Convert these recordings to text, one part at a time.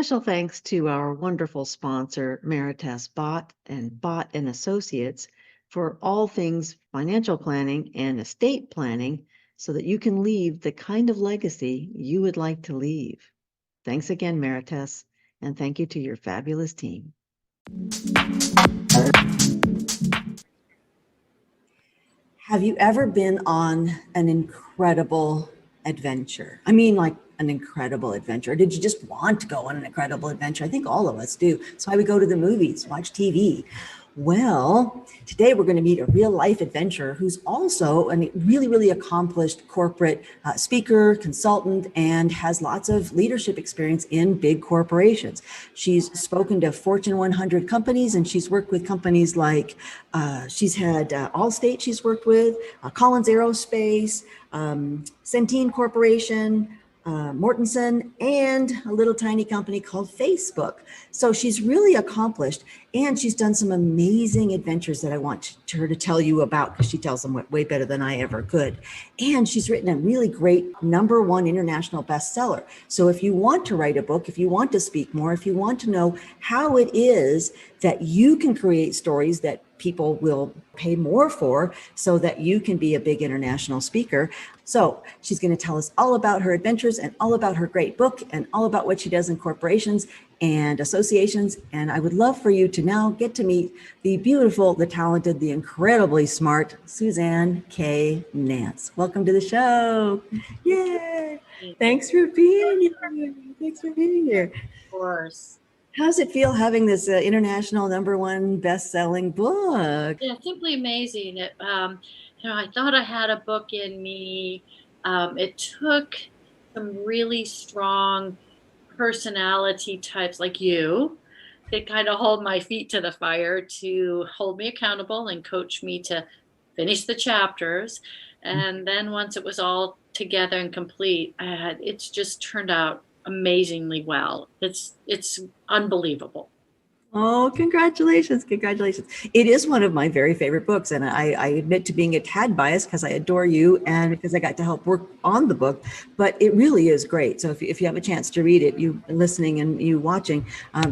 Special thanks to our wonderful sponsor, Meritas Bott and Associates, for all things financial planning and estate planning so that you can leave the kind of legacy you would like to leave. Thanks again, Meritas, and thank you to your fabulous team. Have you ever been on an incredible adventure? I mean, like an incredible adventure. Did you just want to go on an incredible adventure? I think all of us do. That's why we go to the movies, watch TV. Well, today we're going to meet a real life adventurer who's also a really, really accomplished corporate speaker, consultant, and has lots of leadership experience in big corporations. She's spoken to Fortune 100 companies, and she's worked with companies like, she's had Allstate she's worked with, Collins Aerospace, Centene Corporation, Mortensen, and a little tiny company called Facebook. So she's really accomplished, and she's done some amazing adventures that I want her to tell you about, because she tells them way better than I ever could. And she's written a really great #1 international bestseller. So if you want to write a book, if you want to speak more, if you want to know how it is that you can create stories that people will pay more for so that you can be a big international speaker. So she's going to tell us all about her adventures and all about her great book and all about what she does in corporations and associations. And I would love for you to now get to meet the beautiful, the talented, the incredibly smart Suzanne K. Nance. Welcome to the show. Yay. Thanks for being here. Thanks for being here. Of course. How's it feel having this international #1 best-selling book? Yeah, simply amazing. I thought I had a book in me. It took some really strong personality types like you to kind of hold my feet to the fire, to hold me accountable and coach me to finish the chapters. And then once it was all together and complete, it's just turned out amazingly well. It's unbelievable. Oh, congratulations. Congratulations. It is one of my very favorite books. And I admit to being a tad biased because I adore you and because I got to help work on the book, but it really is great. So if you have a chance to read it, you listening and you watching,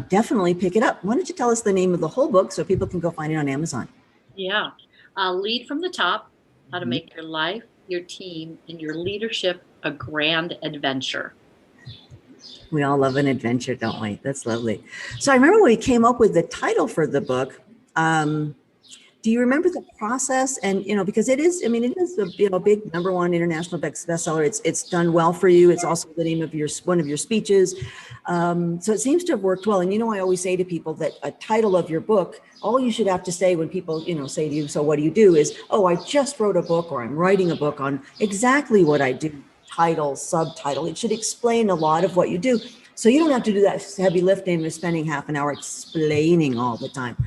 definitely pick it up. Why don't you tell us the name of the whole book so people can go find it on Amazon? Yeah. Lead from the top, how to make your life, your team, and your leadership a grand adventure. We all love an adventure, don't we? That's lovely. So I remember when we came up with the title for the book. Do you remember the process? And, because it is a big #1 international bestseller. It's done well for you. It's also the name of one of your speeches. So it seems to have worked well. And, I always say to people that a title of your book, all you should have to say when people, say to you, so what do you do, is, oh, I just wrote a book, or I'm writing a book on exactly what I do. Title, subtitle. It should explain a lot of what you do. So you don't have to do that heavy lifting of spending half an hour explaining all the time.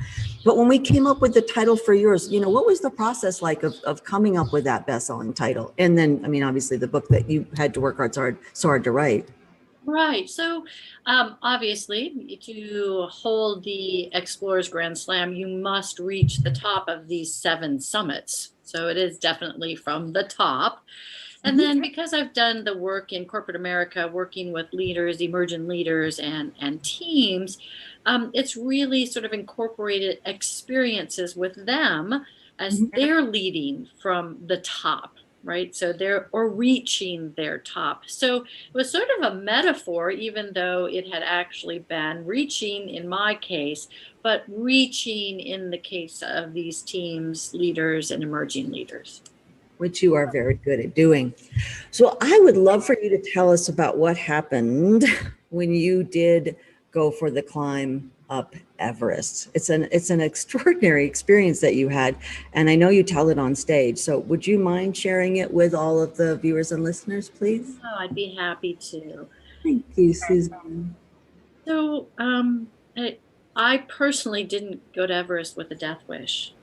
But when we came up with the title for yours, what was the process like of coming up with that best-selling title? And then, obviously the book that you had to work so hard to write. Right. So obviously, to hold the Explorers Grand Slam, you must reach the top of these 7 summits. So it is definitely from the top. And then because I've done the work in corporate America, working with leaders, emerging leaders and teams, it's really sort of incorporated experiences with them as they're leading from the top, right? So or reaching their top. So it was sort of a metaphor, even though it had actually been reaching in my case, but reaching in the case of these teams, leaders, and emerging leaders. Which you are very good at doing. So I would love for you to tell us about what happened when you did go for the climb up Everest. It's an extraordinary experience that you had, and I know you tell it on stage. So would you mind sharing it with all of the viewers and listeners, please? Oh, I'd be happy to. Thank you, Suzanne. So I personally didn't go to Everest with a death wish.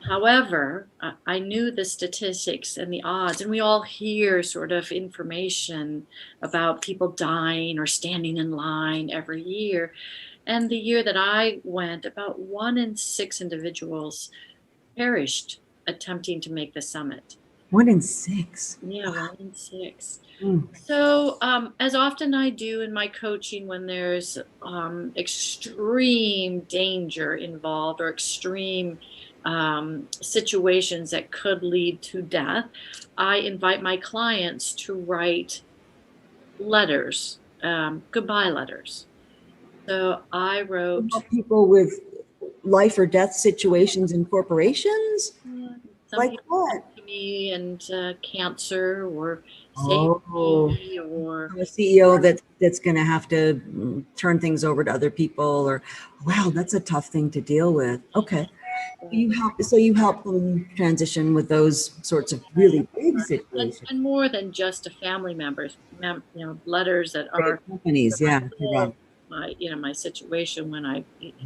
However, I knew the statistics and the odds, and we all hear sort of information about people dying or standing in line every year. And the year that I went, about 1 in 6 individuals perished attempting to make the summit. 1 in 6. Yeah, 1 in 6. Mm. So, as often I do in my coaching, when there's extreme danger involved or extreme situations that could lead to death, I invite my clients to write letters, goodbye letters. So I You wrote, help people with life or death situations in corporations? some Like people come what? to me and cancer or Oh, safety or I'm a CEO that's going to have to turn things over to other people, or wow, that's a tough thing to deal with. Okay. So you help them transition with those sorts of really big situations. and more than just a family member's, letters that Great are companies, yeah, you're right. my situation when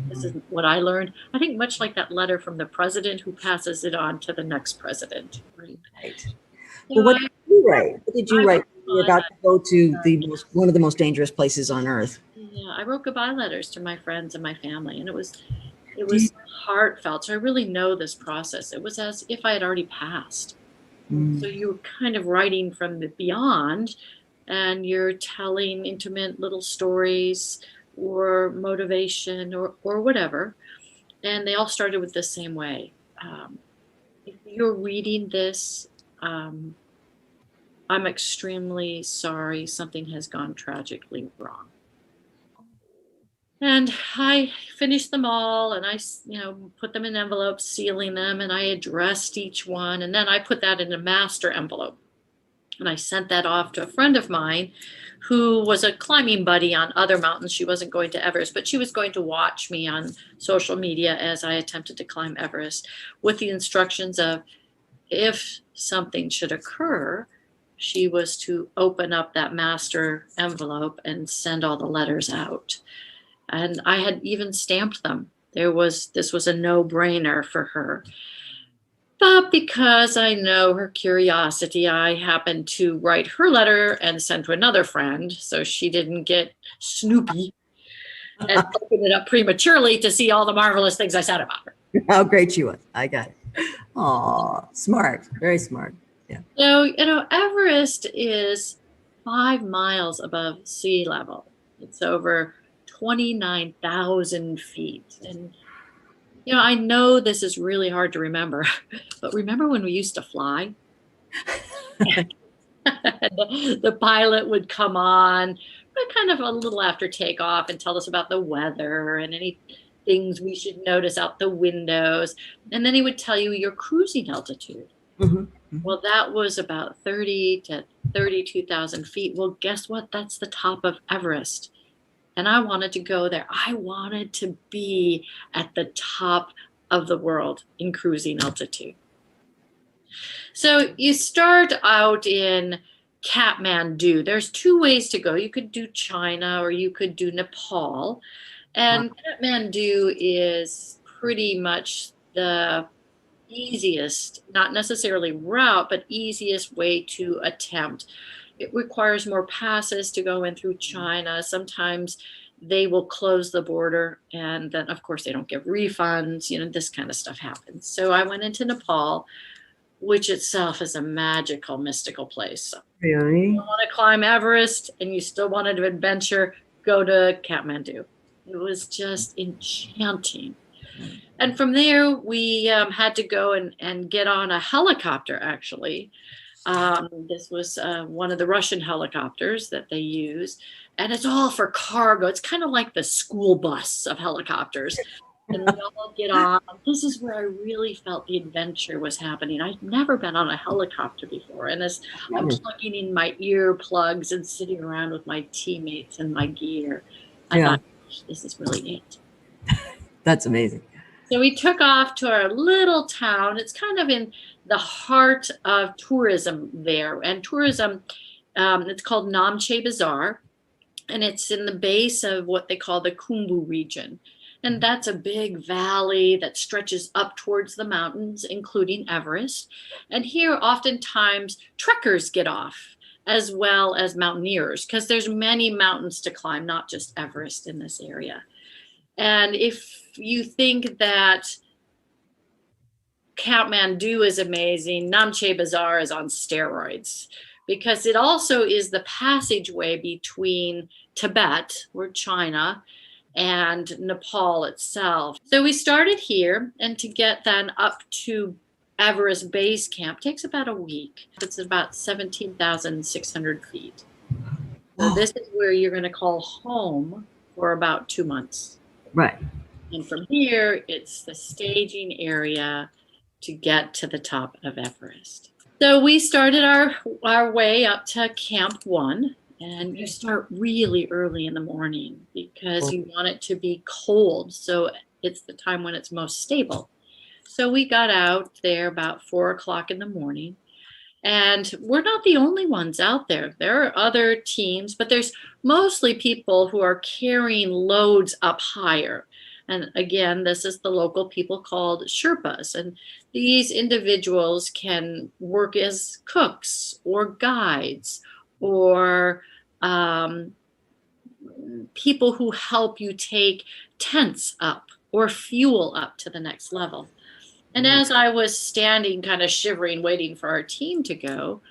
this is what I learned. I think much like that letter from the president who passes it on to the next president, right? Right. So Well, what did you write? What did you I write wrote when you were about to go to one of the most dangerous places on earth? yeah, I wrote goodbye letters to my friends and my family, and it Did- was heartfelt. So I really know this process. It was as if I had already passed. So Mm. you're kind of writing from the beyond, and you're telling intimate little stories or motivation or whatever. And they all started with the same way. If you're reading this, um, I'm extremely sorry. Something has gone tragically wrong. And I finished them all, and put them in envelopes, sealing them, and I addressed each one. And then I put that in a master envelope. And I sent that off to a friend of mine who was a climbing buddy on other mountains. She wasn't going to Everest, but she was going to watch me on social media as I attempted to climb Everest, with the instructions of, if something should occur, she was to open up that master envelope and send all the letters out. And I had even stamped them. This was a no-brainer for her. But because I know her curiosity, I happened to write her letter and send to another friend so she didn't get snoopy and open it up prematurely to see all the marvelous things I said about her. How great she was. I got it. Oh, smart. Very smart. Yeah. So, Everest is 5 miles above sea level. It's over 29,000 feet. And, I know this is really hard to remember, but remember when we used to fly? The pilot would come on, but kind of a little after takeoff, and tell us about the weather and any things we should notice out the windows. And then he would tell you your cruising altitude. Mhm, mhm. Well, that was about 30 to 32,000 feet. Well, guess what? That's the top of Everest. And I wanted to go there. I wanted to be at the top of the world in cruising altitude. So you start out in Kathmandu. There's two ways to go. You could do China or you could do Nepal. And Kathmandu is pretty much the easiest, not necessarily route, but easiest way to attempt. It requires more passes to go in through China. Sometimes they will close the border, and then, of course, they don't give refunds. This kind of stuff happens. So I went into Nepal, which itself is a magical, mystical place. So Really? you want to climb Everest and you still wanted to adventure, go to Kathmandu. It was just enchanting. And from there, we had to go and get on a helicopter, actually. This was one of the Russian helicopters that they use. And it's all for cargo. It's kind of like the school bus of helicopters. And we all get on. This is where I really felt the adventure was happening. I'd never been on a helicopter before. And as I'm plugging in my earplugs and sitting around with my teammates and my gear, I Yeah, thought, this is really it. that's amazing. So we took off to our little town. It's kind of in the heart of tourism there. And tourism, it's called Namche Bazaar. And it's in the base of what they call the Khumbu region. And that's a big valley that stretches up towards the mountains, including Everest. And here, oftentimes, trekkers get off, as well as mountaineers, because there's many mountains to climb, not just Everest in this area. And if you think that Kathmandu is amazing. Namche Bazaar is on steroids because it also is the passageway between Tibet, or China, and Nepal itself. So we started here, and to get then up to Everest Base Camp takes about a week. It's about 17,600 feet. So this is where you're going to call home for about 2 months. Right. And from here, it's the staging area to get to the top of Everest. So we started our way up to Camp 1, and you start really early in the morning because you want it to be cold. So it's the time when it's most stable. So we got out there about 4 o'clock in the morning, and we're not the only ones out there. There are other teams, but there's mostly people who are carrying loads up higher. And again, this is the local people called Sherpas. And these individuals can work as cooks or guides or people who help you take tents up or fuel up to the next level. And as I was standing, kind of shivering, waiting for our team to go,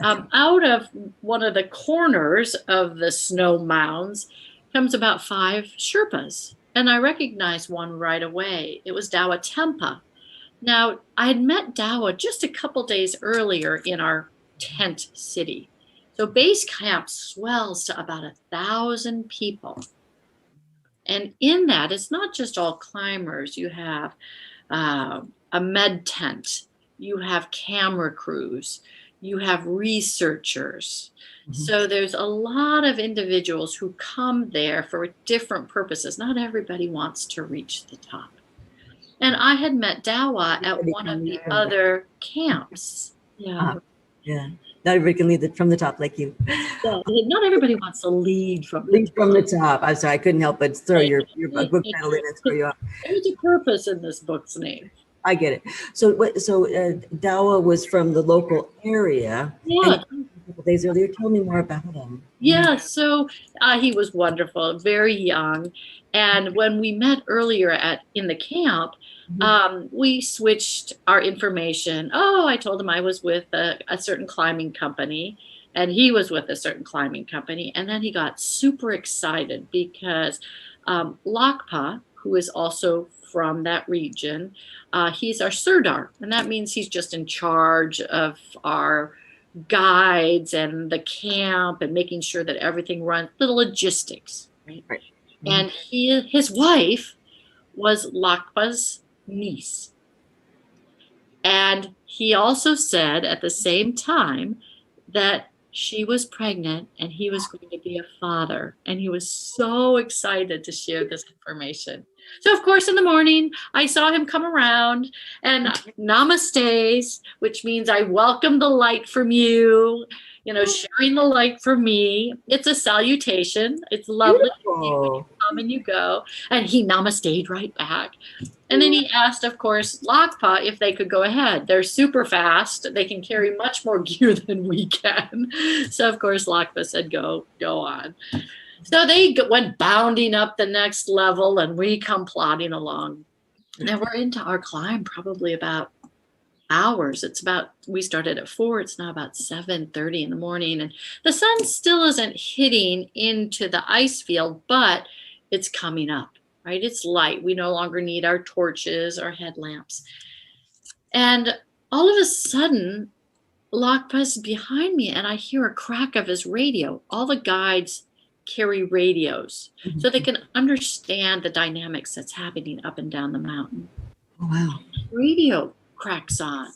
out of one of the corners of the snow mounds comes about 5 Sherpas. And I recognized one right away. It was Dawa Tempa. Now, I had met Dawa just a couple days earlier in our tent city. So base camp swells to about 1,000 people. And in that, it's not just all climbers. You have a med tent, you have camera crews, you have researchers. So there's a lot of individuals who come there for different purposes. Not everybody wants to reach the top. And I had met Dawa at one of the other camps. Yeah. Yeah. Not everybody can lead from the top like you. Yeah, not everybody wants to lead from the top. I'm sorry, I couldn't help but throw your book title in and throw you off. There's a purpose in this book's name. I get it. So Dawa was from the local area. Yeah. A couple days earlier, tell me more about him. Yeah, so he was wonderful, very young. And when we met earlier in the camp, we switched our information. Oh, I told him I was with a certain climbing company, and he was with a certain climbing company. And then he got super excited because Lakpa, who is also from that region, he's our Sirdar, and that means he's just in charge of our guides and the camp and making sure that everything runs, the logistics, right? And his wife was Lakpa's niece. And he also said at the same time that she was pregnant and he was going to be a father. And he was so excited to share this information. So, of course, in the morning, I saw him come around and namastes, which means I welcome the light from you, sharing the light for me. It's a salutation. It's lovely when you come and you go. And he namasteyed right back. And then he asked, of course, Lakpa if they could go ahead. They're super fast. They can carry much more gear than we can. So, of course, Lakpa said, go on. So they went bounding up the next level, and we come plodding along. And then we're into our climb probably about hours. We started at 4. It's now about 7:30 in the morning. And the sun still isn't hitting into the ice field, but it's coming up, right? It's light. We no longer need our torches or headlamps. And all of a sudden, Lakpa's behind me, and I hear a crack of his radio. All the guides carry radios so they can understand the dynamics that's happening up and down the mountain. Oh, wow. Radio cracks on,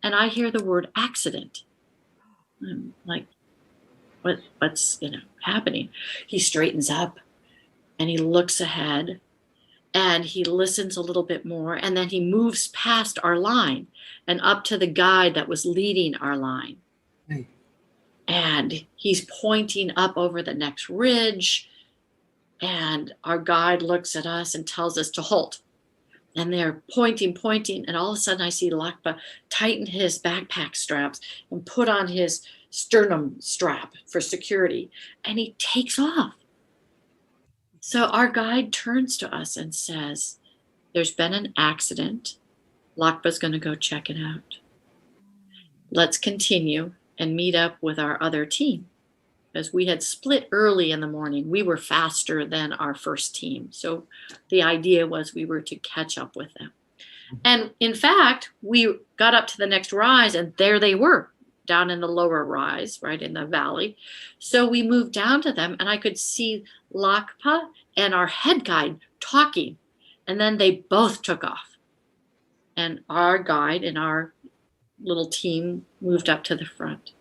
and I hear the word accident. I'm like, what's happening? He straightens up and he looks ahead and he listens a little bit more, and then he moves past our line and up to the guide that was leading our line. Right. And he's pointing up over the next ridge, and our guide looks at us and tells us to halt. And they're pointing, and all of a sudden I see Lakpa tighten his backpack straps and put on his sternum strap for security, and he takes off. So our guide turns to us and says, there's been an accident. Lakpa's going to go check it out. Let's continue and meet up with our other team. As we had split early in the morning, we were faster than our first team. So the idea was we were to catch up with them. And in fact, we got up to the next rise and there they were down in the lower rise, right in the valley. So we moved down to them and I could see Lakpa and our head guide talking. And then they both took off. And our guide and our little team moved up to the front.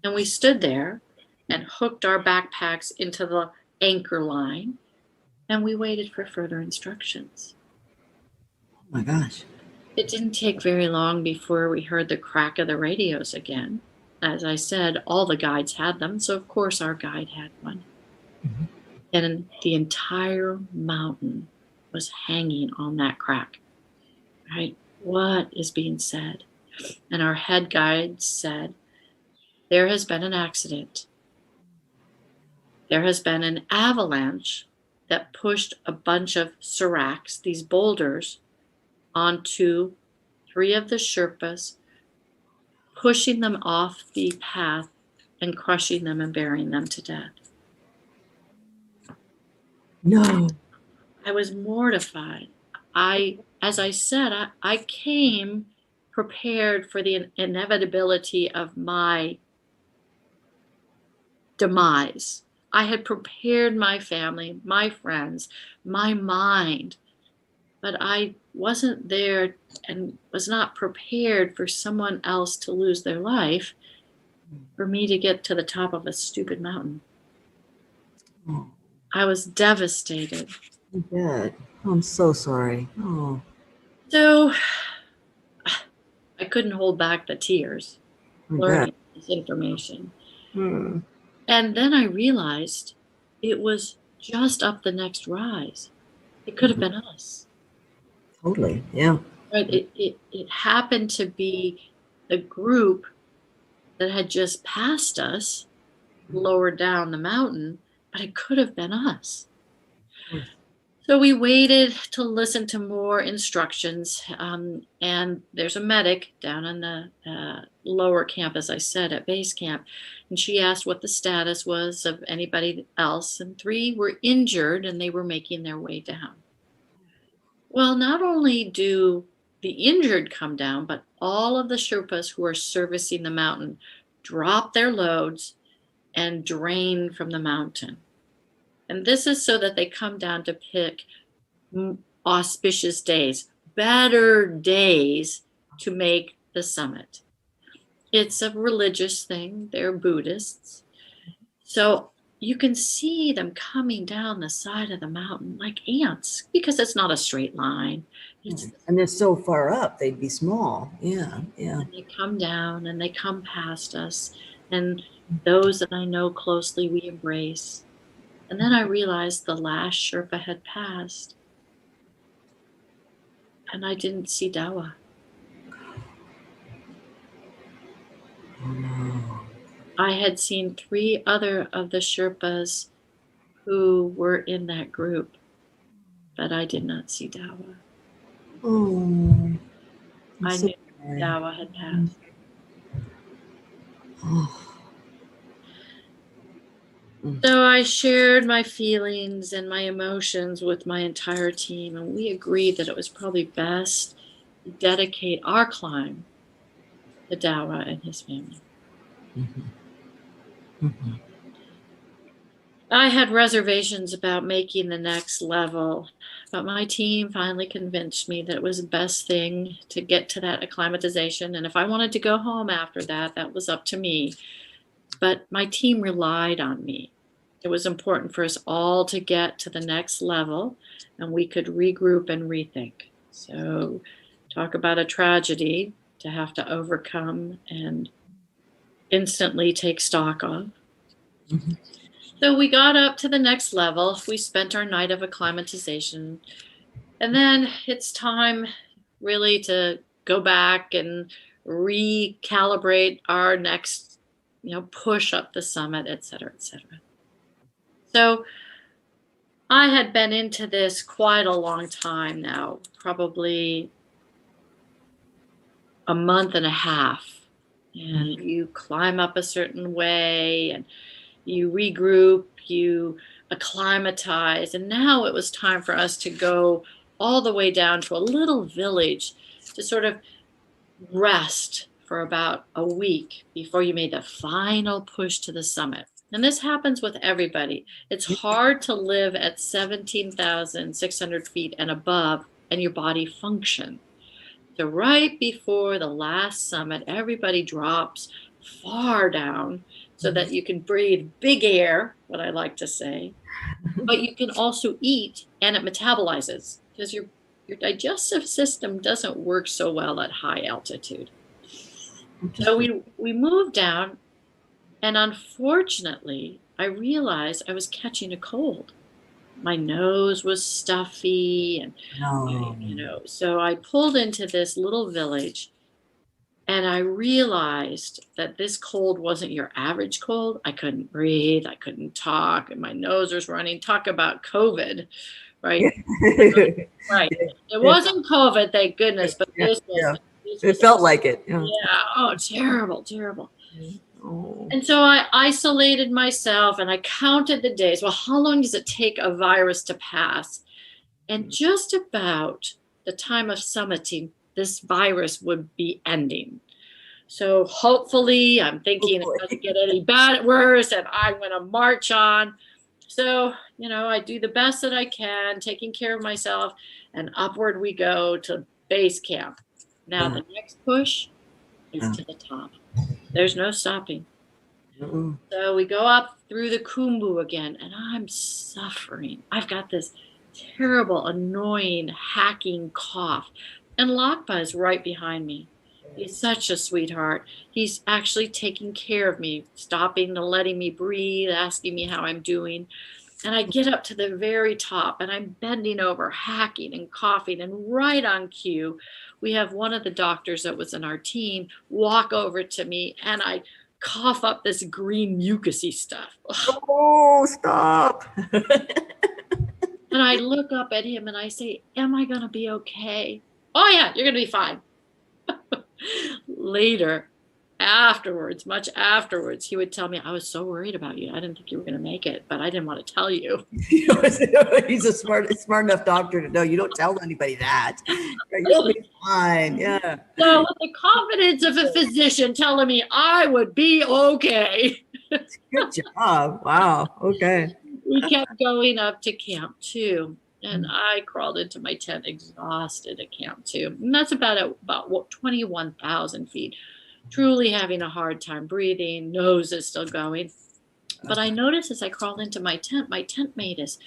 And we stood there and hooked our backpacks into the anchor line. And we waited for further instructions. Oh my gosh. It didn't take very long before we heard the crack of the radios again. As I said, all the guides had them, so of course our guide had one. Mm-hmm. And the entire mountain was hanging on that crack, right? What is being said? And our head guide said, there has been an accident. There has been an avalanche that pushed a bunch of seracs, these boulders, onto 3 of the Sherpas, pushing them off the path and crushing them and burying them to death. No. I was mortified. As I said, I came prepared for the inevitability of my demise. I had prepared my family, my friends, my mind, but I wasn't there and was not prepared for someone else to lose their life for me to get to the top of a stupid mountain. Oh. I was devastated. I bet. I'm so sorry. Oh. So I couldn't hold back the tears learning this information. And then I realized it was just up the next rise. It could have been us. Totally, yeah. Right. It happened to be the group that had just passed us lower down the mountain, but it could have been us. So we waited to listen to more instructions. And there's a medic down in the lower camp, as I said, at base camp. And she asked what the status was of anybody else. And 3 were injured and they were making their way down. Well, not only do the injured come down, but all of the Sherpas who are servicing the mountain drop their loads and drain from the mountain. And this is so that they come down to pick auspicious days, better days to make the summit. It's a religious thing. They're Buddhists. So you can see them coming down the side of the mountain like ants because it's not a straight line. And they're so far up, they'd be small. Yeah, yeah. And they come down and they come past us. And those that I know closely, we embrace. And then I realized the last Sherpa had passed. And I didn't see Dawa. Oh, no. I had seen 3 other of the Sherpas who were in that group, but I did not see Dawa. Oh, I knew Dawa had passed. Oh. So I shared my feelings and my emotions with my entire team, and we agreed that it was probably best to dedicate our climb to Dawa and his family. Mm-hmm. Mm-hmm. I had reservations about making the next level, but my team finally convinced me that it was the best thing to get to that acclimatization. And if I wanted to go home after that, that was up to me. But my team relied on me. It was important for us all to get to the next level and we could regroup and rethink. So talk about a tragedy to have to overcome and instantly take stock of. Mm-hmm. So we got up to the next level. We spent our night of acclimatization. And then it's time really to go back and recalibrate our next, push up the summit, et cetera, et cetera. So I had been into this quite a long time now, probably a month and a half, and you climb up a certain way and you regroup, you acclimatize. And now it was time for us to go all the way down to a little village to sort of rest for about a week before you made the final push to the summit. And this happens with everybody. It's hard to live at 17,600 feet and above and your body function. So right before the last summit, everybody drops far down so that you can breathe big air, what I like to say, but you can also eat and it metabolizes because your digestive system doesn't work so well at high altitude. So we moved down, and unfortunately, I realized I was catching a cold. My nose was stuffy, and No. so I pulled into this little village, and I realized that this cold wasn't your average cold. I couldn't breathe, I couldn't talk, and my nose was running. Talk about COVID, right? Right. It wasn't COVID, thank goodness, but Yeah, this was. yeah. This It was felt like it. yeah. Oh, terrible, terrible. Oh. And so I isolated myself and I counted the days. Well, how long does it take a virus to pass? And just about the time of summiting, this virus would be ending. So hopefully, I'm thinking it doesn't get any worse, and I'm going to march on. So, I do the best that I can, taking care of myself, and upward we go to base camp. Now, the next push is to the top. There's no stopping. So we go up through the Khumbu again, and I'm suffering. I've got this terrible, annoying, hacking cough. And Lakpa is right behind me. He's such a sweetheart. He's actually taking care of me, stopping and letting me breathe, asking me how I'm doing. And I get up to the very top and I'm bending over, hacking and coughing. And right on cue, we have one of the doctors that was in our team walk over to me and I cough up this green mucusy stuff. Oh, stop. And I look up at him and I say, am I going to be okay? Oh, yeah, you're going to be fine. Later, afterwards, much afterwards, he would tell me, I was so worried about you. I didn't think you were going to make it, but I didn't want to tell you. He's a smart enough doctor to know you don't tell anybody that. You'll be fine. Yeah. So with the confidence of a physician telling me I would be okay. Good job. Wow. Okay. We kept going up to Camp 2. And I crawled into my tent exhausted at Camp 2. And that's about 21,000 feet. Truly having a hard time breathing. Nose is still going. But I noticed as I crawled into my tent mate is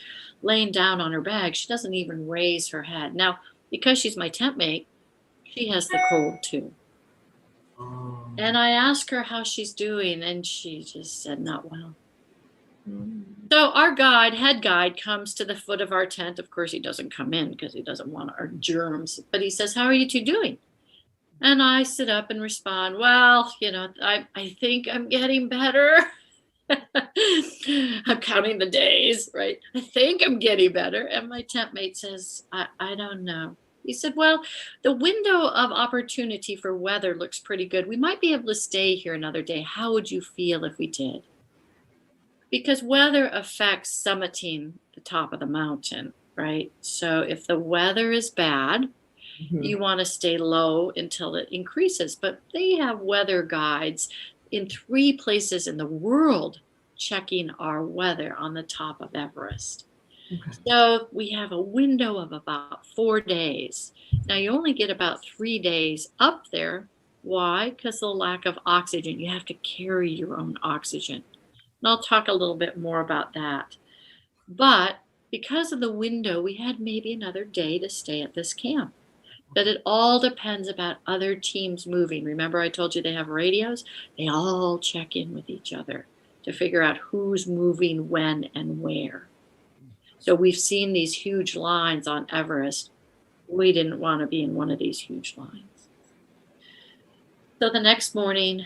laying down on her bag. She doesn't even raise her head. Now, because she's my tent mate, she has the cold too. And I asked her how she's doing, and she just said, not well. So our head guide, comes to the foot of our tent. Of course, he doesn't come in because he doesn't want our germs. But he says, how are you two doing? And I sit up and respond, well, I think I'm getting better. I'm counting the days, right? I think I'm getting better. And my tent mate says, I don't know. He said, well, the window of opportunity for weather looks pretty good. We might be able to stay here another day. How would you feel if we did? Because weather affects summiting the top of the mountain, right? So if the weather is bad, you want to stay low until it increases. But they have weather guides in 3 places in the world checking our weather on the top of Everest. Okay. So we have a window of about 4 days. Now you only get about 3 days up there. Why? Because of the lack of oxygen. You have to carry your own oxygen. And I'll talk a little bit more about that. But because of the window, we had maybe another day to stay at this camp. But it all depends about other teams moving. Remember I told you they have radios? They all check in with each other to figure out who's moving when and where. So we've seen these huge lines on Everest. We didn't want to be in one of these huge lines. So the next morning,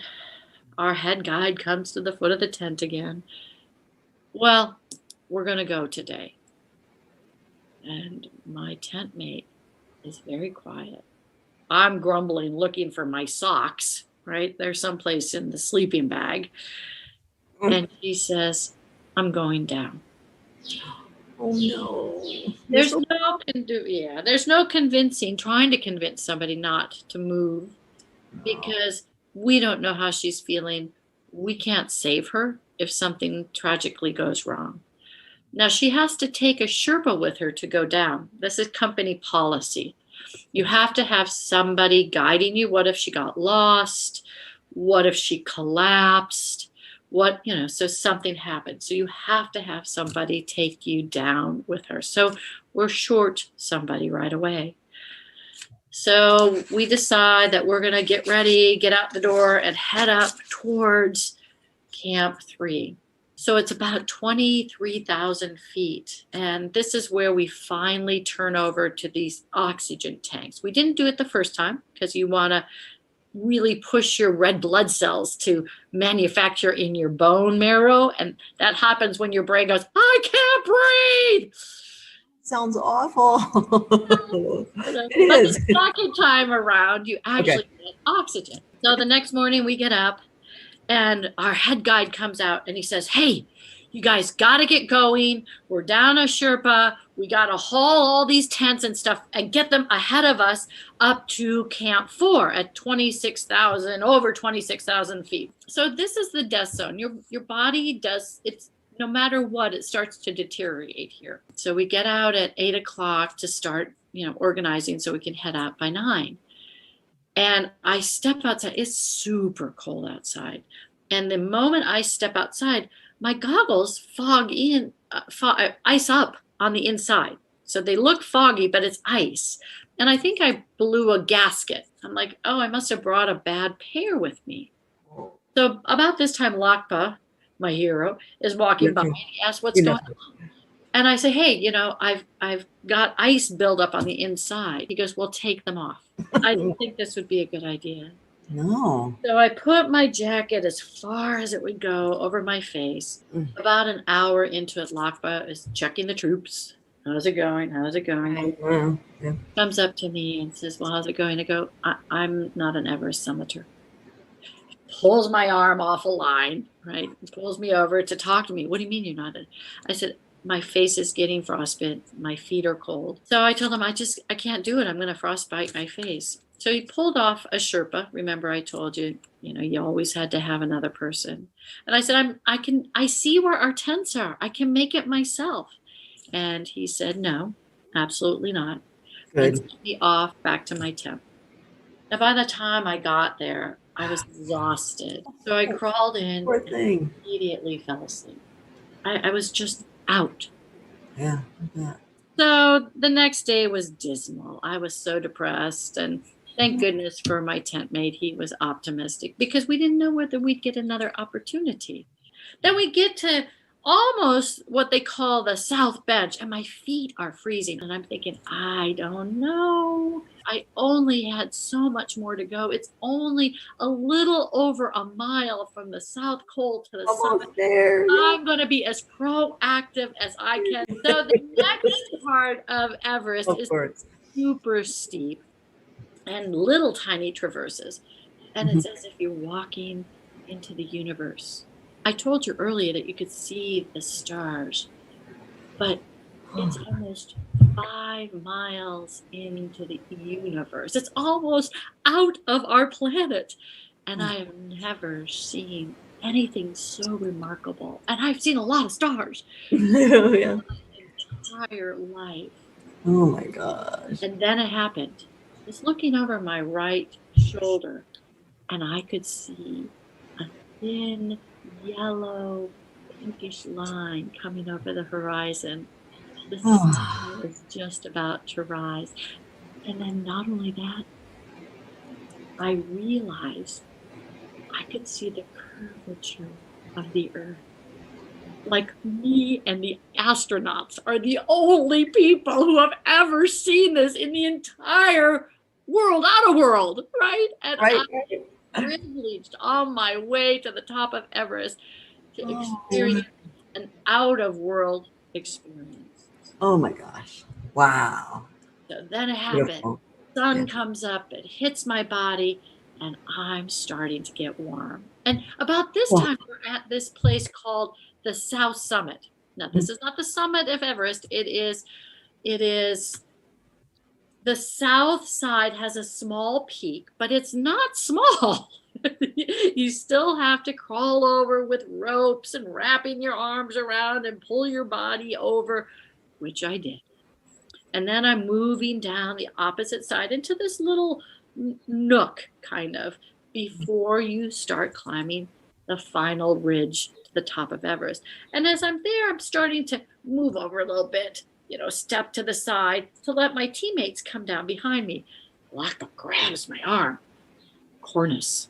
our head guide comes to the foot of the tent again. Well, we're going to go today. And my tent mate is very quiet. I'm grumbling, looking for my socks, right? They're someplace in the sleeping bag. And she says, I'm going down. Oh no. There's there's no convincing, trying to convince somebody not to move because we don't know how she's feeling. We can't save her if something tragically goes wrong. Now she has to take a Sherpa with her to go down. This is company policy. You have to have somebody guiding you. What if she got lost? What if she collapsed? What, so something happened. So you have to have somebody take you down with her. So we're short somebody right away. So we decide that we're going to get ready, get out the door, and head up towards Camp 3. So it's about 23,000 feet. And this is where we finally turn over to these oxygen tanks. We didn't do it the first time because you want to really push your red blood cells to manufacture in your bone marrow. And that happens when your brain goes, I can't breathe. Sounds awful. But It is. the second time around, you actually get oxygen. So the next morning we get up and our head guide comes out and he says, hey, you guys got to get going. We're down a Sherpa. We got to haul all these tents and stuff and get them ahead of us up to Camp 4 at over 26,000 feet. So this is the death zone. Your body it's no matter what, it starts to deteriorate here. So we get out at 8 o'clock to start, organizing so we can head out by 9. And I step outside. It's super cold outside. And the moment I step outside, my goggles ice up on the inside. So they look foggy, but it's ice. And I think I blew a gasket. I'm like, oh, I must have brought a bad pair with me. So about this time, Lakpa, my hero, is walking by and he asks what's going on. And I say, hey, I've got ice buildup on the inside. He goes, well, take them off. I didn't think this would be a good idea. No. So I put my jacket as far as it would go over my face. About an hour into it, Lakpa is checking the troops. How's it going? How's it going? Yeah. Comes up to me and says, well, how's it going? I go, I'm not an Everest summiter. Pulls my arm off a line, right? Pulls me over to talk to me. What do you mean you're not? I said, my face is getting frostbite. My feet are cold. So I told him, I can't do it. I'm going to frostbite my face. So he pulled off a Sherpa. Remember, I told you, you always had to have another person. And I said, I see where our tents are. I can make it myself. And he said, no, absolutely not. Good. And sent me off back to my tent. Now, by the time I got there, I was exhausted. So I crawled in and immediately fell asleep. I was just out. Yeah. So the next day was dismal. I was so depressed, and thank goodness for my tent mate. He was optimistic because we didn't know whether we'd get another opportunity. Then we get to almost what they call the South Bench, and my feet are freezing. And I'm thinking, I don't know. I only had so much more to go. It's only a little over a mile from the South Col to the summit. There. I'm going to be as proactive as I can. So the next part of Everest is super steep and little tiny traverses. And it's as if you're walking into the universe. I told you earlier that you could see the stars, but it's almost 5 miles into the universe. It's almost out of our planet. And I have never seen anything so remarkable. And I've seen a lot of stars. Yeah. My entire life. Oh my gosh. And then it happened. I was looking over my right shoulder and I could see a thin yellow pinkish line coming over the horizon. The sun was just about to rise. And then not only that, I realized I could see the curvature of the earth. Like me and the astronauts are the only people who have ever seen this in the entire world, outer world, right? And I'm privileged on my way to the top of Everest to experience an out-of-world experience. Oh my gosh. Wow. So then it happened. Beautiful. sun comes up, it hits my body, and I'm starting to get warm. And about this time, we're at this place called the South Summit. Now, this is not the summit of Everest. It is the south side has a small peak, but it's not small. You still have to crawl over with ropes and wrapping your arms around and pull your body over, which I did. And then I'm moving down the opposite side into this little nook, kind of, before you start climbing the final ridge to the top of Everest. And as I'm there, I'm starting to move over a little bit, step to the side to let my teammates come down behind me. Laka grabs my arm. Cornice.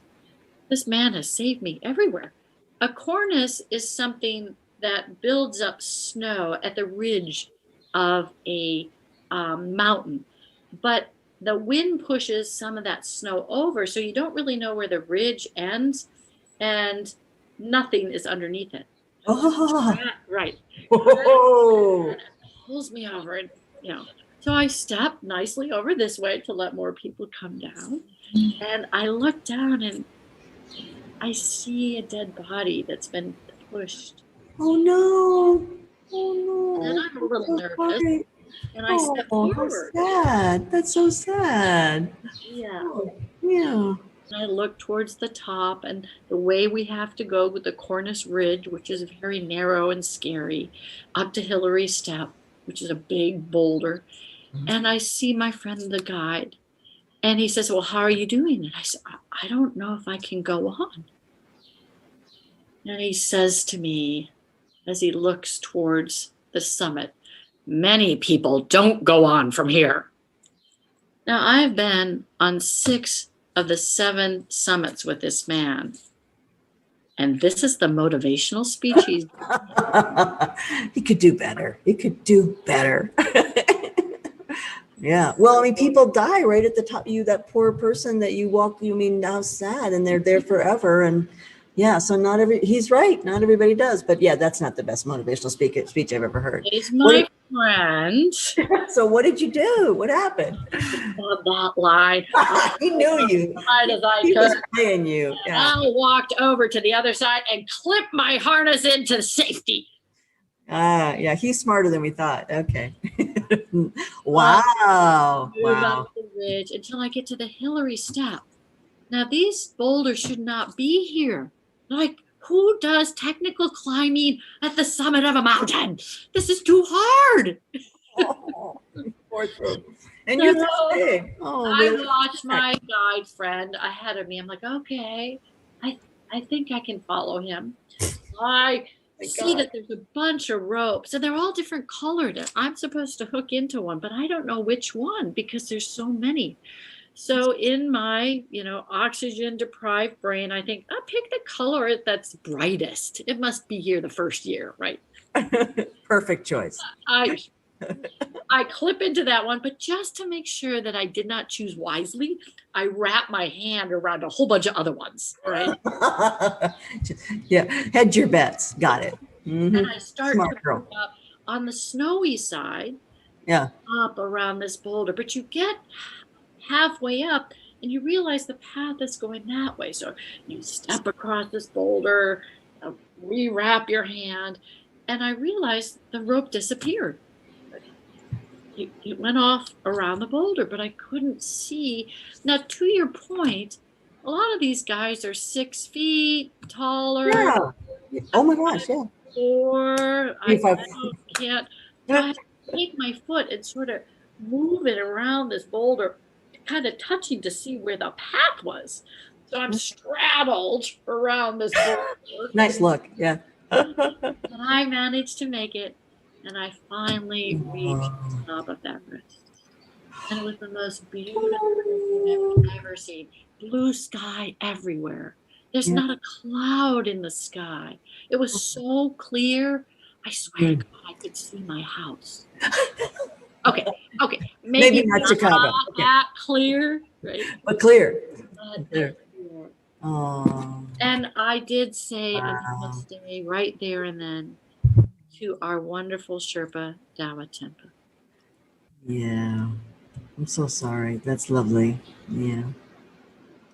This man has saved me everywhere. A cornice is something that builds up snow at the ridge of a mountain, but the wind pushes some of that snow over, so you don't really know where the ridge ends, and nothing is underneath it. Oh. Right. Oh. It pulls me over, and so I step nicely over this way to let more people come down, and I look down and I see a dead body that's been pushed. Oh no. Oh no. And then I'm a little nervous. Sorry. And I step forward. How sad. That's so sad. Yeah. Oh, yeah. And I look towards the top and the way we have to go with the Cornice Ridge, which is very narrow and scary, up to Hillary Step, which is a big boulder. And I see my friend, the guide. And he says, well, how are you doing? And I said, I don't know if I can go on. And he says to me, as he looks towards the summit, many people don't go on from here. Now, I've been on 6 of the 7 summits with this man. And this is the motivational speech he's He could do better. He could do better. Yeah. Well, I mean, people die right at the top. That poor person that you walk, how sad, and they're there forever. And yeah, so he's right. Not everybody does. But yeah, that's not the best motivational speech I've ever heard. He's my friend. So what did you do? What happened? That line. He knew you. He was playing you. Yeah. I walked over to the other side and clipped my harness into safety. Yeah, he's smarter than we thought. Okay. Wow. Move up the ridge until I get to the Hillary Step. Now, these boulders should not be here. Like, who does technical climbing at the summit of a mountain? This is too hard. Oh, poor thing. And you're so big. Oh, I watched my guide friend ahead of me. I'm like, okay, I think I can follow him. I see that there's a bunch of ropes, and they're all different colored. I'm supposed to hook into one, but I don't know which one because there's so many. So in my, oxygen deprived brain, I think I'll pick the color that's brightest. It must be here the first year, right? Perfect choice. I clip into that one, but just to make sure that I did not choose wisely, I wrap my hand around a whole bunch of other ones, right? Yeah, hedge your bets. Got it. Mm-hmm. And I start to move up on the snowy side, up around this boulder, but you get halfway up and you realize the path is going that way. So you step across this boulder, rewrap your hand, and I realized the rope disappeared. It went off around the boulder, but I couldn't see. Now, to your point, a lot of these guys are 6 feet taller. Yeah. Oh my gosh, yeah. 4. I can't. I take my foot and sort of move it around this boulder, kind of touching to see where the path was. So I'm straddled around this boulder. Nice look, yeah. And I managed to make it. And I finally reached the top of Everest. And it was the most beautiful thing I've ever seen. Blue sky everywhere. There's not a cloud in the sky. It was so clear. I swear to God, I could see my house. Okay. Maybe not Chicago. That clear, right? But clear. Clear. Oh. And I did say a namaste right there and then to our wonderful Sherpa Dawa Tempa. Yeah. I'm so sorry. That's lovely. Yeah.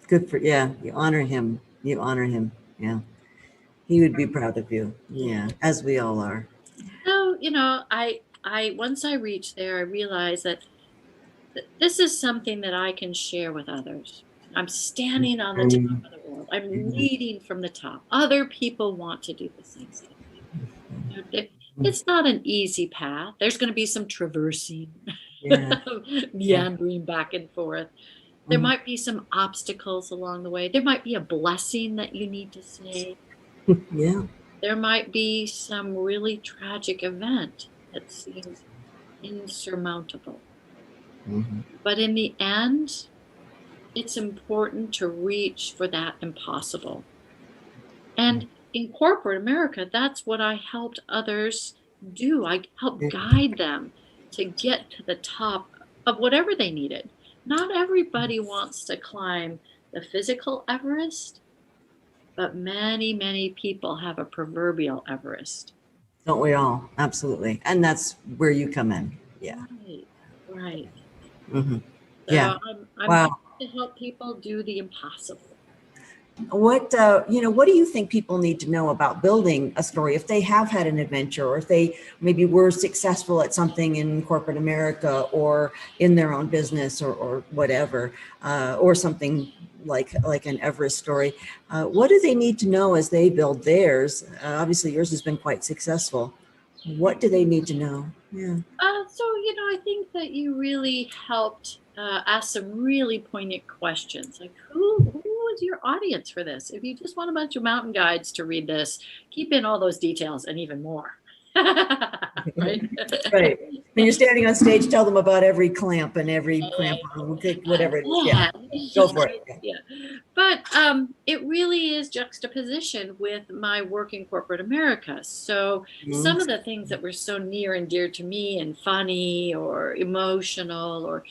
Good for, yeah, you honor him. You honor him. Yeah. He would be proud of you. Yeah, as we all are. So, I once I reached there, I realized that this is something that I can share with others. I'm standing on the top of the world. I'm leading from the top. Other people want to do the same thing. It's not an easy path. There's going to be some traversing, Yeah. meandering back and forth. There might be some obstacles along the way. There might be a blessing that you need to say. Yeah. There might be some really tragic event that seems insurmountable. But in the end, it's important to reach for that impossible. And in corporate America, that's what I helped others do. I helped guide them to get to the top of whatever they needed. Not everybody wants to climb the physical Everest, but many, many people have a proverbial Everest. Don't we all? Absolutely. And that's where you come in. Yeah. Right, right. Mm-hmm. So Yeah. I'm Wow. here to help people do the impossible. What what do you think people need to know about building a story if they have had an adventure, or if they maybe were successful at something in corporate America or in their own business, or whatever, or something like an Everest story? What do they need to know as they build theirs? Obviously, yours has been quite successful. What do they need to know? Yeah. So, I think that you really helped ask some really poignant questions. Like, who is your audience for this? If you just want a bunch of mountain guides to read this, keep in all those details and even more. Right? Right. When you're standing on stage, tell them about every clamp and every clamp, whatever it is. Yeah. Go for it. Yeah. But it really is juxtaposition with my work in corporate America. So some of the things that were so near and dear to me and funny or emotional, or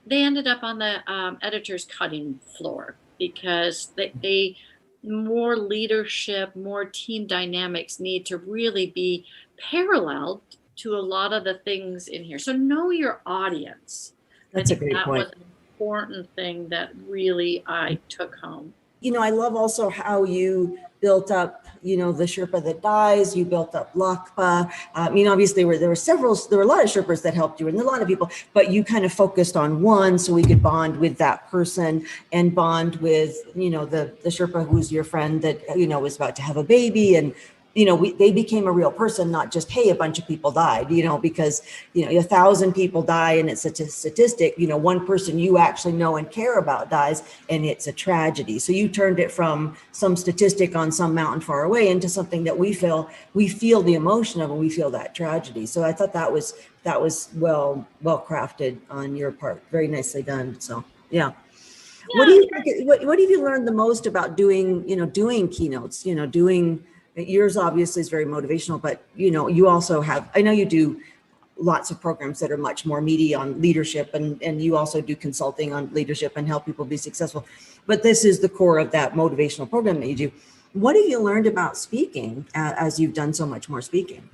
they ended up on the editor's cutting floor, because they more leadership, more team dynamics need to really be paralleled to a lot of the things in here. So know your audience. That's a great point. Was an important thing that really I took home. I love also how you built up, the Sherpa that dies, you built up Lakpa. Obviously there were a lot of Sherpas that helped you and a lot of people, but you kind of focused on one so we could bond with that person and bond with, the Sherpa who's your friend that, was about to have a baby. And they became a real person, not just, hey, a bunch of people died, because, 1,000 people die and it's a statistic, one person you actually know and care about dies and it's a tragedy. So you turned it from some statistic on some mountain far away into something that we feel the emotion of, and we feel that tragedy. So I thought that was well crafted on your part. Very nicely done. So, yeah. What do you think, what have you learned the most about doing keynotes, yours obviously is very motivational, but you also have, I know you do lots of programs that are much more meaty on leadership, and you also do consulting on leadership and help people be successful. But this is the core of that motivational program that you do. What have you learned about speaking as you've done so much more speaking?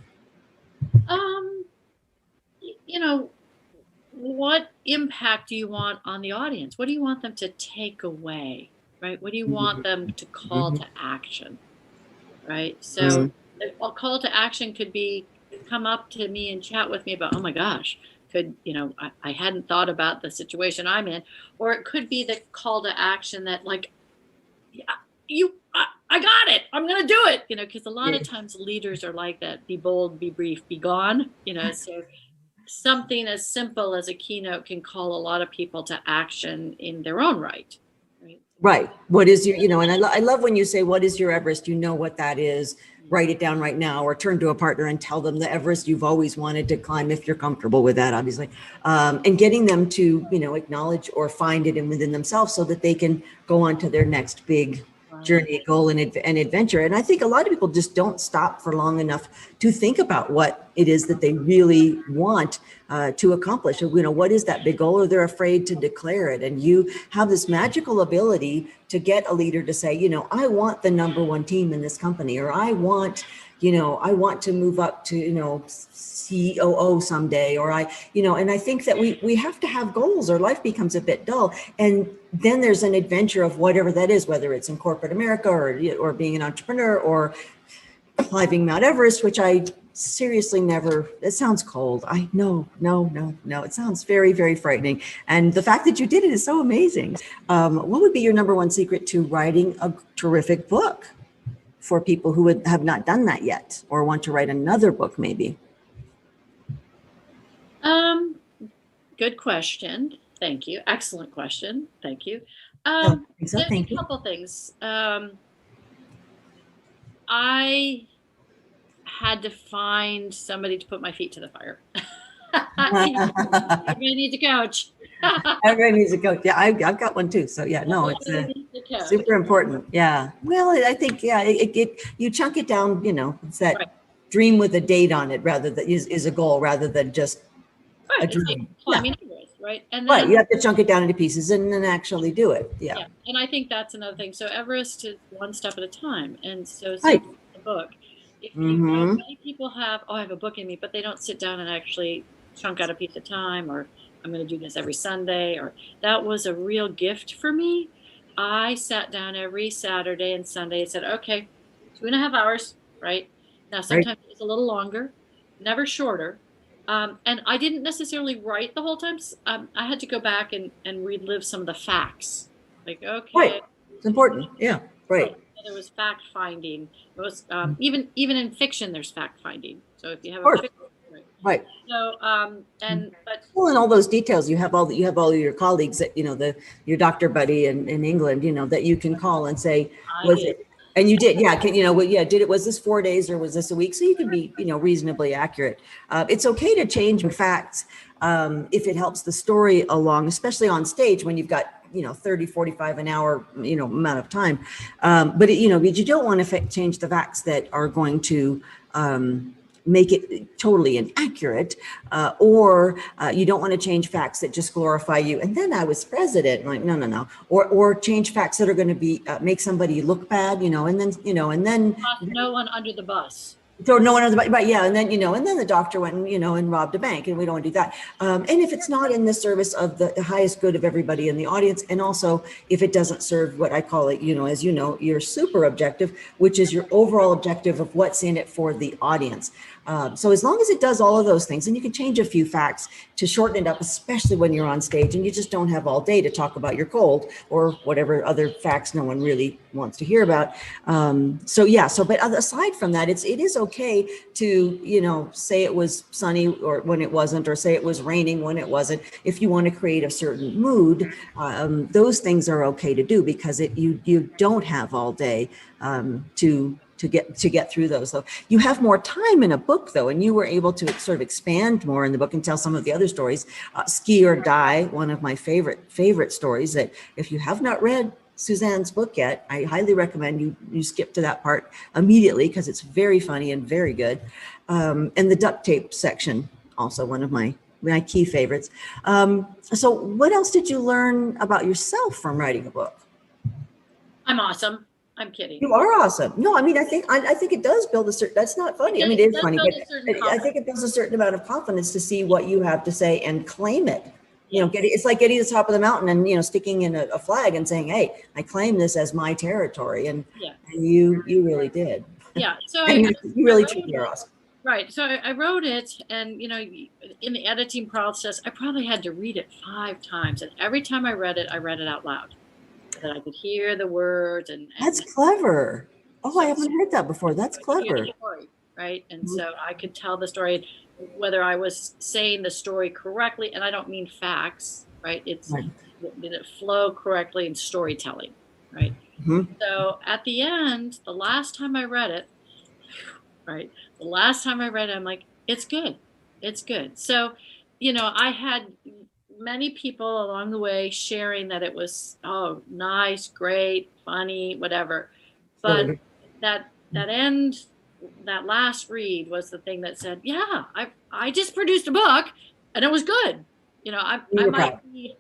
What impact do you want on the audience? What do you want them to take away, right? What do you want them to call to action? Right. So a call to action could be, come up to me and chat with me about, oh my gosh, I hadn't thought about the situation I'm in. Or it could be the call to action that, like, I got it. I'm going to do it, because a lot of times leaders are like that. Be bold, be brief, be gone, so something as simple as a keynote can call a lot of people to action in their own right. Right. What is your, and I love when you say, what is your Everest? You know what that is. Write it down right now, or turn to a partner and tell them the Everest you've always wanted to climb, if you're comfortable with that, obviously. And getting them to, acknowledge or find it within themselves so that they can go on to their next big journey, goal, and adventure. And I think a lot of people just don't stop for long enough to think about what it is that they really want to accomplish. What is that big goal, or they're afraid to declare it. And you have this magical ability to get a leader to say, I want the #1 team in this company, or I want, I want to move up to, COO someday, or and I think that we have to have goals or life becomes a bit dull. And then there's an adventure of whatever that is, whether it's in corporate America or being an entrepreneur or climbing Mount Everest, which I seriously never, it sounds cold. No. It sounds very, very frightening. And the fact that you did it is so amazing. What would be your number one secret to writing a terrific book for people who have not done that yet or want to write another book maybe? Good question. Thank you. Excellent question. Thank you. Thank you. A couple things. I had to find somebody to put my feet to the fire. Everybody needs a coach. Everybody needs a coach. Yeah, I've got one too. So yeah, no, it's super important. Yeah. Well, I think, yeah, you chunk it down, it's that right. dream with a date on it rather than is a goal rather than just a dream. Like climbing Everest, right? And then, right, you have to chunk it down into pieces and then actually do it. Yeah. And I think that's another thing. So Everest is one step at a time. And so right. The book. If many people have, I have a book in me, but they don't sit down and actually chunk out a piece of time, or I'm going to do this every Sunday, or that was a real gift for me. I sat down every Saturday and Sunday and said, okay, 2.5 hours, right? Now, sometimes it's a little longer, never shorter. And I didn't necessarily write the whole time. I had to go back and relive some of the facts. Like, okay. Right. It's important. Yeah. Right. There was fact finding. It was even in fiction, there's fact finding. So if you have a fiction, right. So well, and all those details you have all your colleagues that your doctor buddy in England that you can call and say and you did, was this 4 days or was this a week? So you can be reasonably accurate. It's okay to change facts if it helps the story along, especially on stage when you've got 30, 45 an hour, amount of time. But you don't want to change the facts that are going to make it totally inaccurate, or you don't want to change facts that just glorify you. And then I was president, like, no. Or change facts that are going to be, make somebody look bad, and then no one under the bus. Throw no one under the bus, right? Yeah, and then and then the doctor went and robbed a bank, and we don't want to do that. And if it's not in the service of the highest good of everybody in the audience, and also if it doesn't serve what I call it, as your super objective, which is your overall objective of what's in it for the audience. So as long as it does all of those things, and you can change a few facts to shorten it up, especially when you're on stage and you just don't have all day to talk about your cold or whatever other facts no one really wants to hear about. But aside from that, it is okay to, say it was sunny or when it wasn't, or say it was raining when it wasn't. If you want to create a certain mood, those things are okay to do because you don't have all day to get through those. So you have more time in a book though, and you were able to sort of expand more in the book and tell some of the other stories. Ski or Die, one of my favorite stories that if you have not read Suzanne's book yet, I highly recommend you skip to that part immediately because it's very funny and very good. And the duct tape section, also one of my key favorites. So what else did you learn about yourself from writing a book? I'm awesome. I'm kidding. You are awesome. No, I mean, I think it does build a certain, that's not funny. I mean, it is funny, but I think it builds a certain amount of confidence to see what you have to say and claim it. It's like getting to the top of the mountain and, sticking in a flag and saying, hey, I claim this as my territory. And you really did. Yeah. So you really truly are awesome. Right. So I wrote it and, in the editing process, I probably had to read it 5 times. And every time I read it out loud. That I could hear the words and that's clever. Oh, I haven't heard that before. That's clever. Story, right. And so I could tell the story, whether I was saying the story correctly, and I don't mean facts, right? Did it flow correctly in storytelling, right? So at the end, the last time I read it, I'm like, it's good. It's good. So, I had many people along the way sharing that it was, oh, nice, great, funny, whatever. But that last read was the thing that said, yeah, I just produced a book and it was good. I might be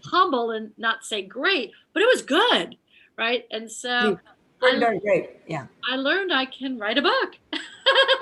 humble and not say great, but it was good. Right. And so great. Yeah. I learned I can write a book.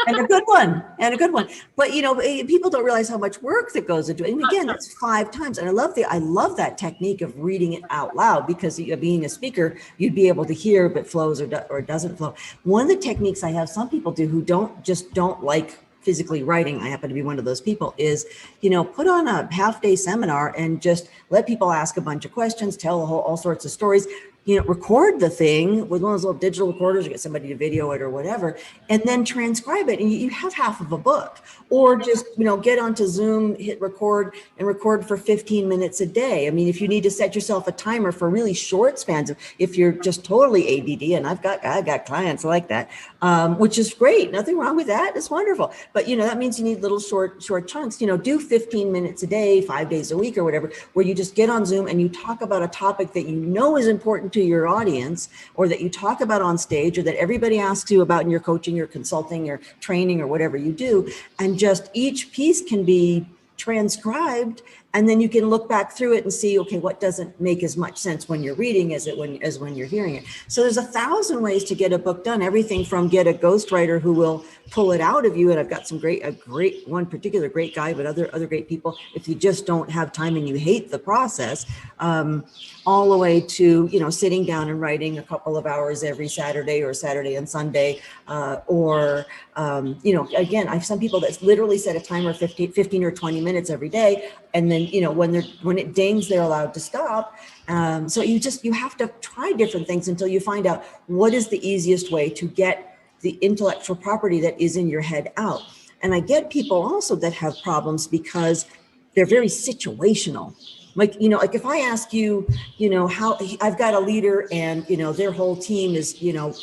And a good one, and a good one. But people don't realize how much work that goes into it. And again, that's 5 times. And I love that technique of reading it out loud, because being a speaker, you'd be able to hear if it flows or doesn't flow. One of the techniques I have some people do who don't like physically writing, I happen to be one of those people, is, put on a half-day seminar and just let people ask a bunch of questions, tell all sorts of stories, record the thing with one of those little digital recorders, or get somebody to video it or whatever, and then transcribe it. And you have half of a book. Or just, get onto Zoom, hit record, and record for 15 minutes a day. I mean, if you need to set yourself a timer for really short spans, if you're just totally ADD, and I've got clients like that, which is great. Nothing wrong with that. It's wonderful. But, that means you need little short chunks, do 15 minutes a day, 5 days a week or whatever, where you just get on Zoom and you talk about a topic that is important to your audience, or that you talk about on stage, or that everybody asks you about in your coaching, your consulting, your training, or whatever you do. And just each piece can be transcribed, and then you can look back through it and see, okay, what doesn't make as much sense when you're reading as when you're hearing it. So there's 1,000 ways to get a book done. Everything from get a ghostwriter who will pull it out of you, and I've got one particular great guy, but other great people, if you just don't have time and you hate the process, all the way to sitting down and writing a couple of hours every Saturday, or Saturday and Sunday, again, I have some people that literally set a timer 15 or 20 minutes every day, and then when it dings, they're allowed to stop. So you have to try different things until you find out what is the easiest way to get the intellectual property that is in your head out. And I get people also that have problems because they're very situational. Like if I ask you, how I've got a leader and, their whole team is,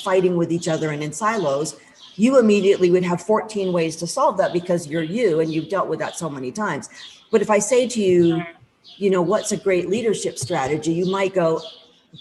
fighting with each other and in silos, you immediately would have 14 ways to solve that, because you're you and you've dealt with that so many times. But if I say to you, what's a great leadership strategy, you might go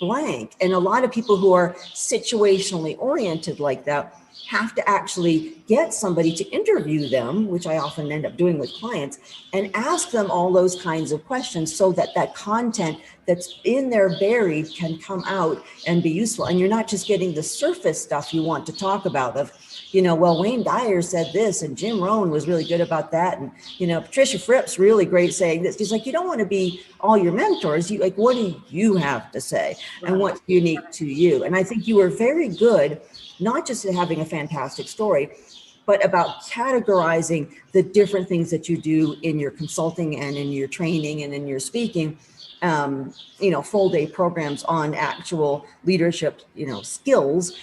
blank. And a lot of people who are situationally oriented like that have to actually get somebody to interview them, which I often end up doing with clients, and ask them all those kinds of questions, so that that content that's in there buried can come out and be useful. And you're not just getting the surface stuff you want to talk about of, well, Wayne Dyer said this, and Jim Rohn was really good about that, and Patricia Fripp's really great saying this. It's like, you don't want to be all your mentors. You like, what do you have to say, and what's unique to you? And I think you were very good, not just at having a fantastic story, but about categorizing the different things that you do in your consulting and in your training and in your speaking, full day programs on actual leadership, skills.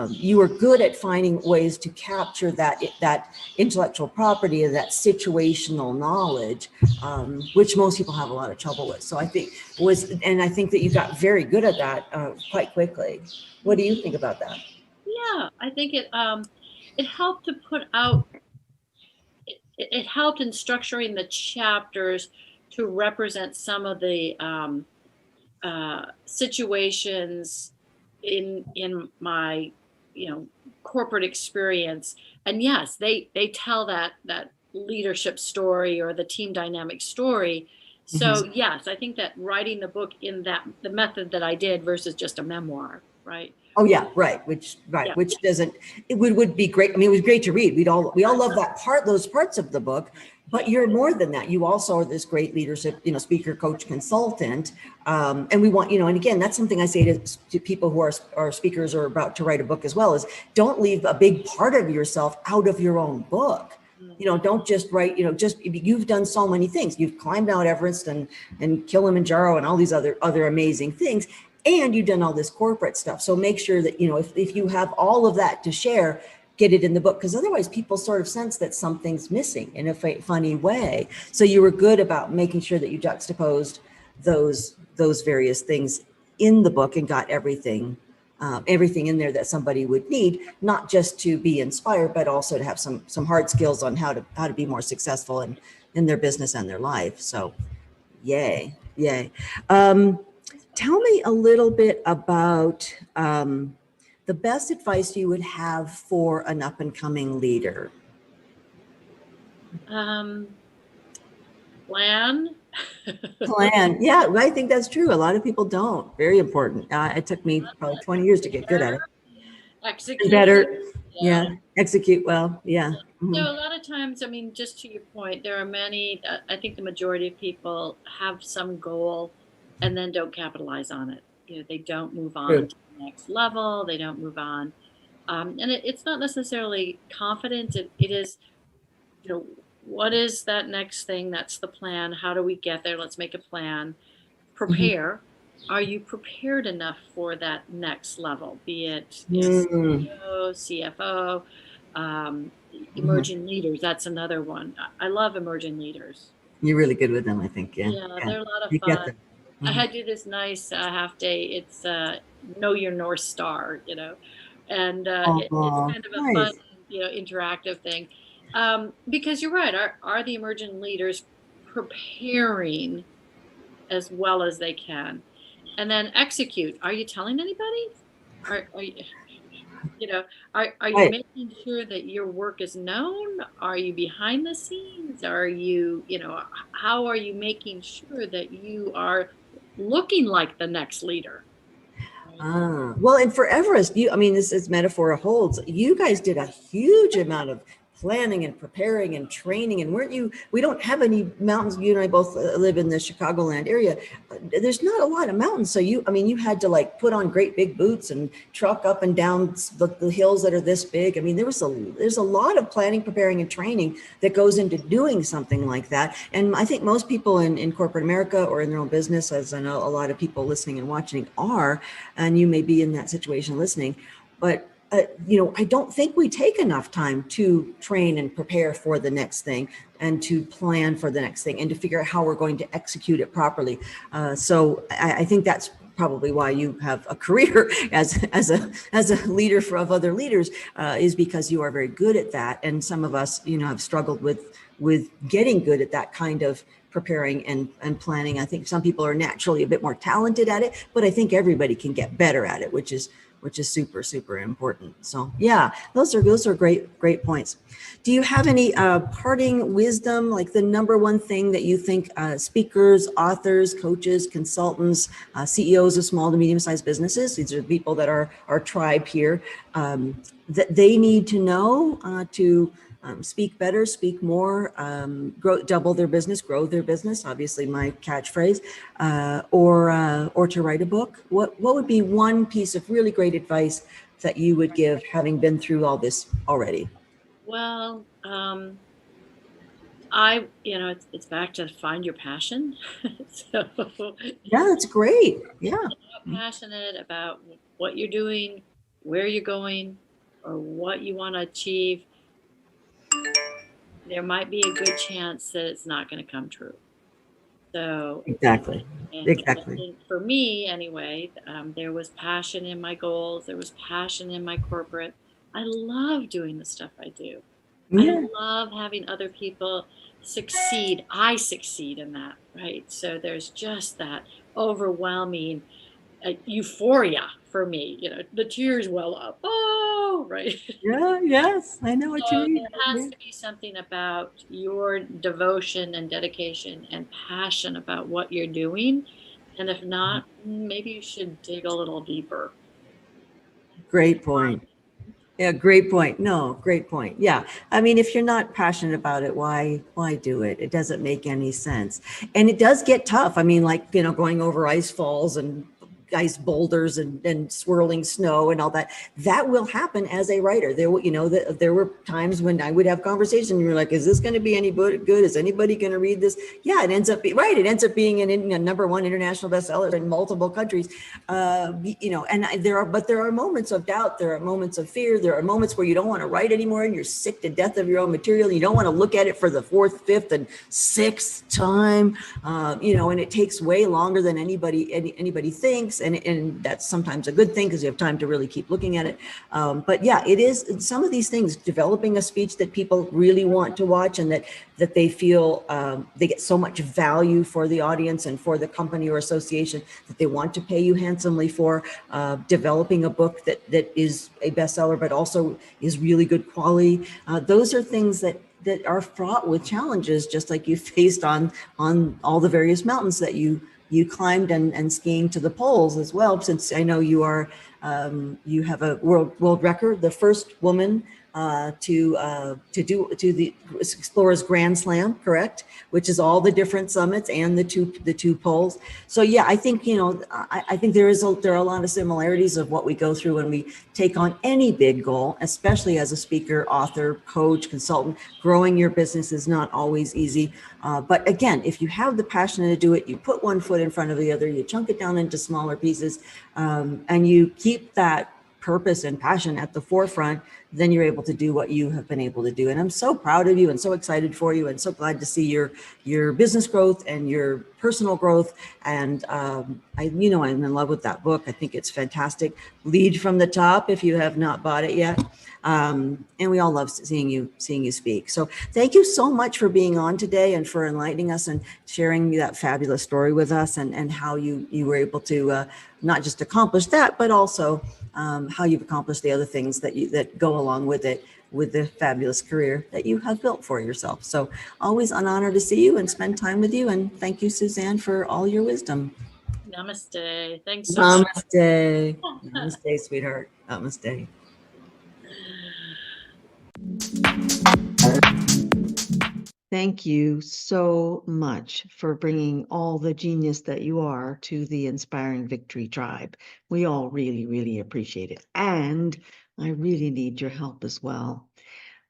You are good at finding ways to capture that intellectual property and that situational knowledge, which most people have a lot of trouble with. So I think that you got very good at that quite quickly. What do you think about that? Yeah, I think it helped to put out, it helped in structuring the chapters to represent some of the situations in my corporate experience. And yes, they tell that leadership story or the team dynamic story. So yes, I think that writing the book in the method that I did versus just a memoir, right? Oh yeah, right. Which doesn't, it would be great. I mean, it was great to read. We all love those parts of the book, but you're more than that. You also are this great leadership, speaker, coach, consultant. And we want, and again, that's something I say to people who are speakers or about to write a book as well, is don't leave a big part of yourself out of your own book. Don't just write, you've done so many things. You've climbed Mount Everest and Kilimanjaro and all these other amazing things. And you've done all this corporate stuff. So make sure that, if you have all of that to share, get it in the book, because otherwise people sort of sense that something's missing in a funny way. So you were good about making sure that you juxtaposed those various things in the book and got everything in there that somebody would need, not just to be inspired, but also to have some hard skills on how to be more successful in their business and their life. So yay. Tell me a little bit about the best advice you would have for an up-and-coming leader. Plan. Yeah, I think that's true. A lot of people don't. Very important. It took me probably 20 years to get good at it. Execute. Better. Yeah. Execute well. Yeah. So Mhm. a lot of times, I mean, just to your point, there are many, I think the majority of people have some goal and then don't capitalize on it. They don't move on True. to the next level. They don't move on. And it's not necessarily confidence. It is, what is that next thing? That's the plan. How do we get there? Let's make a plan. Mhm. Prepare. Are you prepared enough for that next level? Be it, Mm. CEO, CFO, um, Mhm. emerging leaders. That's another one. I love emerging leaders. You're really good with them, I think. Yeah. Yeah, Yeah. they're a lot of You get fun. them. I Mhm. had to do this nice half day. It's know your North Star, and it's Oh, kind of a fun, nice. interactive thing. Because you're right. Are the emerging leaders preparing as well as they can? And then execute. Are you telling anybody? Are you, you know, are you Right. making sure that your work is known? Are you behind the scenes? Are you, how are you making sure that you are looking like the next leader? Right? Well, and for Everest, I mean, this metaphor holds. You guys did a huge amount of planning and preparing and training. And weren't you, we don't have any mountains. You and I both live in the Chicagoland area. There's not a lot of mountains. So I mean, you had to like put on great big boots and truck up and down the hills that are this big. I mean, there's a lot of planning, preparing, and training that goes into doing something like that. And I think most people in corporate America or in their own business, as I know a lot of people listening and watching are, and you may be in that situation listening, but I don't think we take enough time to train and prepare for the next thing and to plan for the next thing and to figure out how we're going to execute it properly. So I think that's probably why you have a career as a leader of other leaders, is because you are very good at that. And some of us, have struggled with getting good at that kind of preparing and planning. I think some people are naturally a bit more talented at it, but I think everybody can get better at it, which is super, super important. So yeah, those are great points. Do you have any parting wisdom, like the number one thing that you think speakers, authors, coaches, consultants, CEOs of small to medium-sized businesses, these are people that are our tribe here, that they need to know to speak better, speak more, double their business, grow their business, obviously my catchphrase, or to write a book? What would be one piece of really great advice that you would give, having been through all this already? Well, it's back to find your passion. So Yeah, that's great. Yeah. passionate about what you're doing, where you're going, or what you want to achieve, there might be a good chance that it's not going to come true. So, Exactly. and I Exactly. think for me anyway, there was passion in my goals, there was passion in my corporate. I love doing the stuff I do. I Yeah. love having other people succeed. I succeed in that, right? So there's just that overwhelming euphoria for me. The tears well up. Oh, right. Yeah. Yes. I know what you So mean. there has to be something about your devotion and dedication and passion about what you're doing. And if not, maybe you should dig a little deeper. Great point. Yeah, great point. No, great point. Yeah. I mean, if you're not passionate about it, why do it? It doesn't make any sense. And it does get tough. I mean, like, going over ice falls and ice boulders and swirling snow and all that. That will happen as a writer. There were times when I would have conversations and you're like, is this going to be any good? Is anybody going to read this? Yeah, it ends up being right. It ends up being a #1 international bestseller in multiple countries. And there are moments of doubt. There are moments of fear. There are moments where you don't want to write anymore and you're sick to death of your own material. You don't want to look at it for the fourth, fifth, and sixth time. And it takes way longer than anybody thinks. And that's sometimes a good thing because you have time to really keep looking at it. But yeah, it is some of these things, developing a speech that people really want to watch and that they feel they get so much value for the audience and for the company or association that they want to pay you handsomely for, developing a book that is a bestseller, but also is really good quality. Those are things that are fraught with challenges, just like you faced on all the various mountains that you you climbed and skiing to the poles as well, since I know you are, you have a world record, the first woman to do the Explorers Grand Slam, correct? Which is all the different summits and the two poles. So yeah, I think, you know, I think there are a lot of similarities of what we go through when we take on any big goal, especially as a speaker, author, coach, consultant. Growing your business is not always easy. But again, if you have the passion to do it, you put one foot in front of the other, you chunk it down into smaller pieces, and you keep that purpose and passion at the forefront, then you're able to do what you have been able to do. And I'm so proud of you and so excited for you and so glad to see your business growth and your personal growth. And I'm in love with that book. I think it's fantastic. Lead from the Top, if you have not bought it yet. And we all love seeing you speak. So thank you so much for being on today and for enlightening us and sharing that fabulous story with us, and how you were able to not just accomplish that, but also how you've accomplished the other things that go along with it, with the fabulous career that you have built for yourself. So always an honor to see you and spend time with you. And thank you, Suzanne, for all your wisdom. Namaste. Thanks so much. Namaste. Namaste, sweetheart. Namaste. Thank you so much for bringing all the genius that you are to the Inspiring Victory Tribe. We all really, really appreciate it. And I really need your help as well.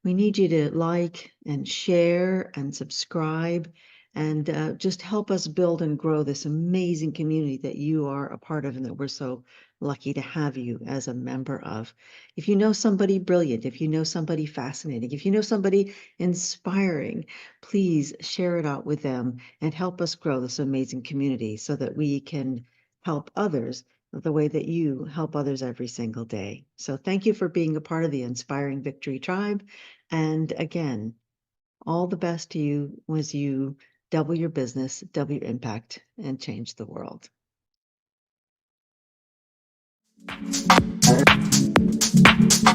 We need you to like and share and subscribe, and just help us build and grow this amazing community that you are a part of and that we're so lucky to have you as a member of. If you know somebody brilliant, if you know somebody fascinating, if you know somebody inspiring, please share it out with them and help us grow this amazing community so that we can help others the way that you help others every single day. So thank you for being a part of the Inspiring Victory Tribe. And again, all the best to you as you double your business, double your impact, and change the world.